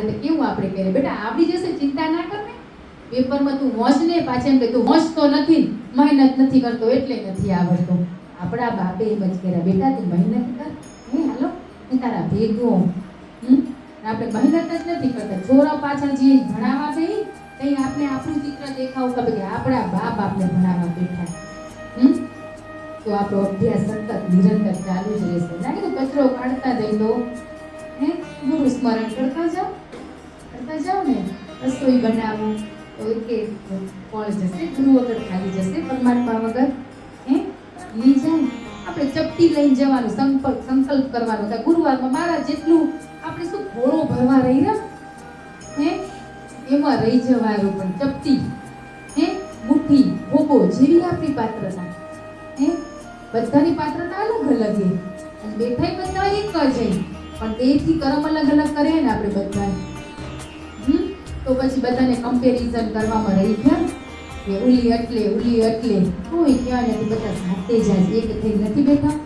એટલે કેવું આપણે કહીએ બેટા આવડી જશે ચિંતા ના કર ને પેપરમાં તું વાંચ ને પાછળ એમ કે તું વાંચતો નથી મહેનત નથી કરતો એટલે નથી આવડતો આપણા બાપે એમ જ કર્યા બેટા તું મહેનત કર હે હાલો હું તારા ભેગો આપણે મહેનત જ નથી કરતા છોરા પાછળ જે ભણાવવા બેહી તઈ આપણે આપણું ચિત્ર દેખાવું કે ભાઈ આપણા બાપ આપણે ભણાવવા બેઠા તો આપણો અભ્યાસ સતત નિરંતર ચાલુ જ રહેશે ના કે કચરો કાઢતા જઈ તો હે ગુરુ સ્મરણ કરતા જાઓ ને રસોઈ બનાવો તો કે ફળ જશે ગુરુ વગર ખાલી જશે પરમાત્મા વગર હે લઈ જાય આપણે ચપટી લઈને જવાનું સંકલ્પ કરવાનો કે ગુરુવારમાં મારા જેટલું આપણે શું ઘોડો ભરવા રહી રહ્યા હે એમાં રહી જવાનું પણ ચપટી હે મુઠ્ઠી ભોગો જેવી આપણી પાત્રતા હે બધાની પાત્રતા અલગ અલગ છે અને બેઠાઈ બધા એક જ પણ તેથી કર્મ અલગ અલગ કરે ને આપણે બધા તો પછી બધાને કમ્પેરિઝન કરવામાં રહી ગયા કે ઉલી એટલે કોઈ ક્યાં નથી બધા સાથે જાય એક થઈ નથી બેઠા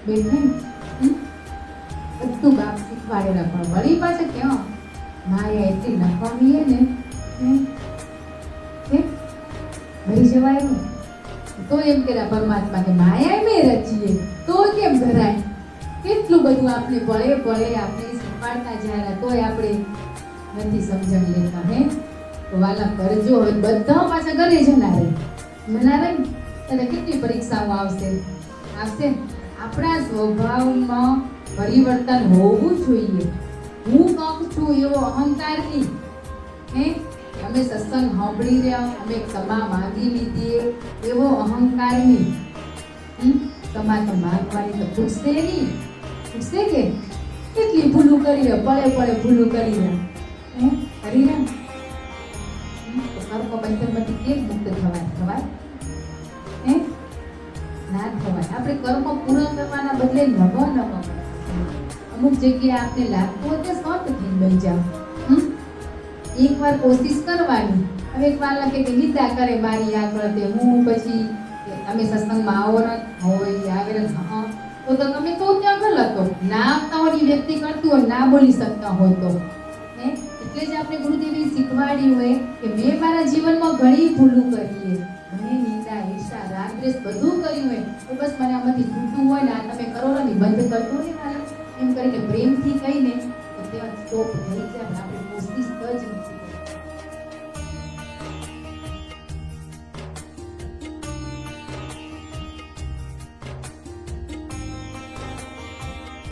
બધું બાપ શીખવાડેલા પણ વળી પાસે ક્યાં માયા એટલી નકામી ને ભરી જવાય તો એમ કર્યા પરમાત્મા કે માયા મેં રચીએ તો કેમ ધરાય કેટલું બધું આપણે ભળે આપણે શીખવાડતા જાય તોય આપણે નથી સમજણ લેતા હે તો વાલા કરજો હવે બધા પાછા ઘરે જનારે ત્યારે કેટલી પરીક્ષાઓ આવશે આપણા સ્વભાવમાં પરિવર્તન હોવું જોઈએ હું કહું છું એવો અહંકાર નહીં હે અમે સત્સંગ સાંભળી રહ્યા અમે ક્ષમા માંગી લીધી એવો અહંકાર નહીં ક્ષમા તો માંગવાની તો પૂછશે નહીં પૂછશે કે કેટલી ભૂલું કરી રહ્યા પળે ભૂલું કરી રહ્યા કરી રહ્યા તો કર્મ બંધનમાંથી કેમ મુક્ત થવાય હે ના થવાય આપણે કર્મ પૂર્ણ કરવાના બદલે નવ અમુક જગ્યાએ આપણે લાગતું હોય તો સત થઈને બની જાવ એકવાર કોશિશ કરવાની હવે એક વાર લાગે કે નિંદા કરે મારી આગળ તે હું પછી તમે સત્સંગમાં આવો ને હોય આવે ને તો તમે તો ત્યાં ગલત હો ના આવતા હોય વ્યક્તિ કરતું હોય ના બોલી શકતા હોય તો એટલે જ આપણે ગુરુદેવે શીખવાડ્યું હોય કે મેં મારા જીવનમાં ઘણી ભૂલું કરી ઘણી નિંદા ઈર્ષા રાગ દ્વેષ બધું કર્યું હોય તો બસ મને આમાંથી છૂટવું હોય ને આ તમે કરો ને બંધ કરતો ને મારા એમ કરીને પ્રેમથી કહીને તો ત્યાં સ્ટોપ થઈ જાય આપણે કોશિશ જ નથી